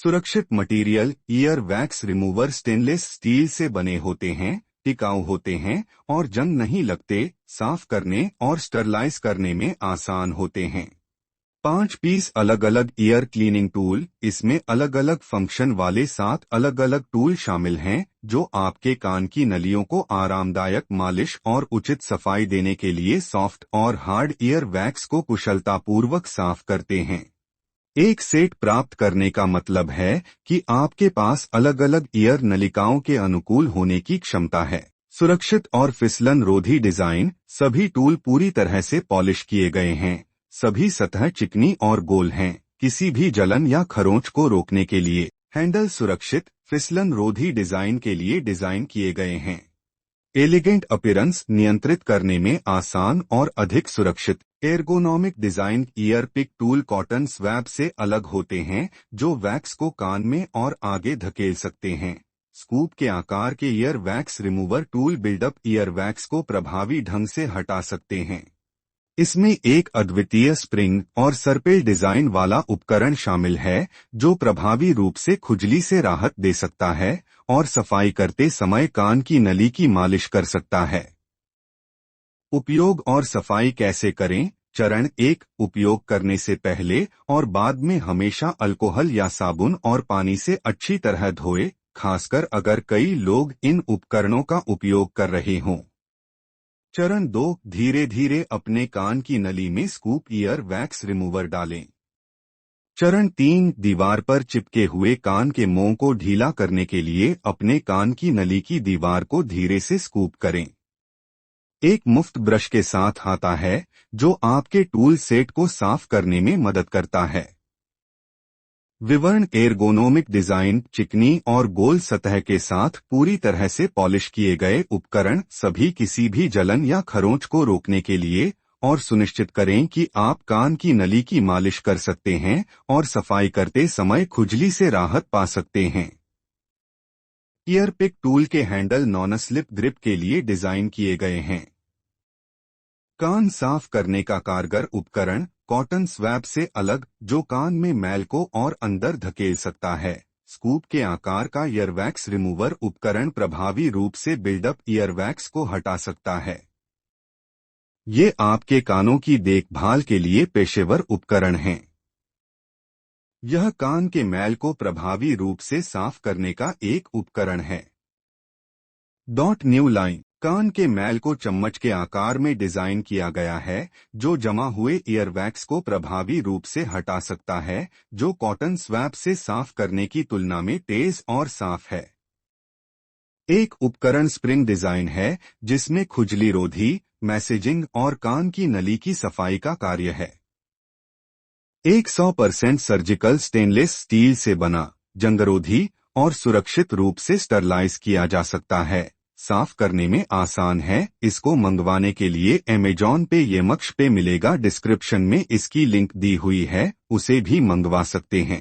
सुरक्षित material year wax remover stainless steel से बने होते हैं, टिकाऊ होते हैं और जंग नहीं लगते, साफ करने और स्टरलाइज करने में आसान होते हैं। 5 पीस अलग अलग ईयर क्लीनिंग टूल। इसमें अलग अलग फंक्शन वाले 7 अलग अलग टूल शामिल हैं जो आपके कान की नलियों को आरामदायक मालिश और उचित सफाई देने के लिए सॉफ्ट और हार्ड ईयर वैक्स को कुशलतापूर्वक साफ करते हैं। एक सेट प्राप्त करने का मतलब है कि आपके पास अलग अलग ईयर नलिकाओं के अनुकूल होने की क्षमता है। सुरक्षित और फिसलन रोधी डिजाइन। सभी टूल पूरी तरह से पॉलिश किए गए हैं। सभी सतह चिकनी और गोल हैं। किसी भी जलन या खरोंच को रोकने के लिए हैंडल सुरक्षित फिसलन रोधी डिजाइन के लिए डिजाइन किए गए हैं। Elegant appearance. नियंत्रित करने में आसान और अधिक सुरक्षित। Ergonomic design. Ear pick tool cotton swab से अलग होते हैं जो वैक्स को कान में और आगे धकेल सकते हैं। स्कूप के आकार के ear wax remover tool buildup ear wax को प्रभावी ढंग से हटा सकते हैं। इसमें एक अद्वितीय स्प्रिंग और सर्पेल डिजाइन वाला उपकरण शामिल है जो प्रभावी रूप से खुजली से राहत दे सकता है और सफाई करते समय कान की नली की मालिश कर सकता है। उपयोग और सफाई कैसे करें। चरण 1। उपयोग करने से पहले और बाद में हमेशा अल्कोहल या साबुन और पानी से अच्छी तरह धोए, खासकर अगर कई लोग इन उपकरणों का उपयोग कर रहे हों। चरण 2। धीरे धीरे अपने कान की नली में स्कूप ईयर वैक्स रिमूवर डालें। चरण 3। दीवार पर चिपके हुए कान के मों को ढीला करने के लिए अपने कान की नली की दीवार को धीरे से स्कूप करें। एक मुफ्त ब्रश के साथ आता है जो आपके टूल सेट को साफ करने में मदद करता है। विवरण। Ergonomic design. चिकनी और गोल सतह के साथ पूरी तरह से पॉलिश किए गए उपकरण सभी किसी भी जलन या खरोंच को रोकने के लिए और सुनिश्चित करें कि आप कान की नली की मालिश कर सकते हैं और सफाई करते समय खुजली से राहत पा सकते हैं। ईयर पिक टूल के हैंडल नॉन स्लिप ग्रिप के लिए डिजाइन किए गए हैं। कान साफ करने का कारगर उपकरण कॉटन स्वैब से अलग जो कान में मैल को और अंदर धकेल सकता है। स्कूप के आकार का ईयरवैक्स रिमूवर उपकरण प्रभावी रूप से बिल्डअप ईयरवैक्स को हटा सकता है। ये आपके कानों की देखभाल के लिए पेशेवर उपकरण हैं। यह कान के मैल को प्रभावी रूप से साफ करने का एक उपकरण है। New line. कान के मैल को चम्मच के आकार में डिजाइन किया गया है जो जमा हुए ईयरवैक्स को प्रभावी रूप से हटा सकता है, जो कॉटन स्वैब से साफ करने की तुलना में तेज और साफ है। एक उपकरण स्प्रिंग डिजाइन है जिसमें खुजली रोधी, मैसेजिंग और कान की नली की सफाई का कार्य है। 100% सर्जिकल स्टेनलेस स्टील से बना, जंगरोधी और सुरक्षित रूप से स्टरलाइज किया जा सकता है। साफ करने में आसान है। इसको मंगवाने के लिए अमेज़न पे यमक्ष पे मिलेगा। डिस्क्रिप्शन में इसकी लिंक दी हुई है, उसे भी मंगवा सकते हैं।